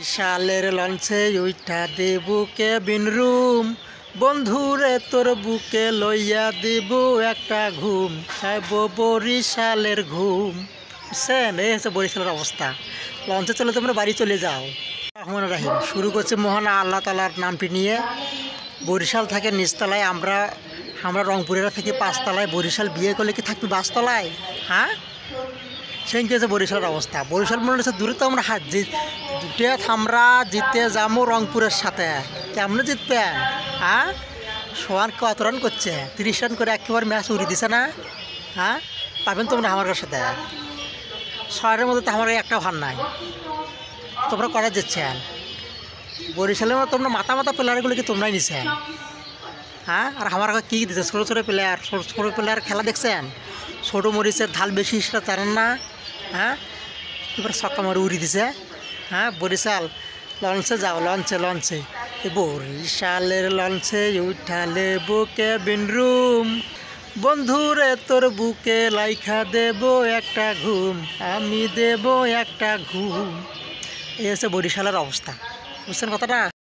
বরিশালের লঞ্চে উইঠা দেব cabin room, বন্ধুরে তোর বুকে লইয়া দেব একটা ঘুম, চাইব বরিশালের ঘুম। বুঝছেন, এই হচ্ছে বরিশালের অবস্থা। লঞ্চে চলে তোমরা বাড়ি চলে যাও। রহমান রাহিম শুরু করছে মহান আল্লাহ তালার নামটি নিয়ে। বরিশাল থাকে নিচতলায়, আমরা রংপুরেরা থেকে পাঁচতলায়। বরিশাল বিয়ে করলে কি থাকবি পাঁচতলায়? হ্যাঁ, সেই হচ্ছে বরিশালের অবস্থা। বরিশাল মনে হচ্ছে দূরে তো আমরা দুটো আমরা জিতে যাবো রংপুরের সাথে। কেমন জিতবেন? হ্যাঁ, সোয়ান কত রান করছে? 30 রান করে একেবারে ম্যাচ উড়িয়ে দিছে না? হ্যাঁ, পাবেন তোমরা আমার সাথে। 6 মধ্যে তো আমার একটা ভার নাই, তোমরা করা যাচ্ছেন। বরিশালের মধ্যে তোমরা মাথা প্লেয়ারগুলোকে তোমরাই নিছেন। হ্যাঁ, আর আমার কী দিচ্ছে? ছোটো প্লেয়ার খেলা দেখছেন? ছোটো মরিচের ঢাল বেশি সেটা জানেন না? হ্যাঁ, এবার ছক্কা মারি উড়িয়ে দিছে। হ্যাঁ, বরিশাল লঞ্চে যাও, লঞ্চে বরিশালের লঞ্চে উঠালে বুকে বিন রুম, বন্ধুরে তোর বুকে লাইখা দেব একটা ঘুম, আমি দেব একটা ঘুম। এই হচ্ছে বরিশালের অবস্থা। বুঝছেন কথাটা?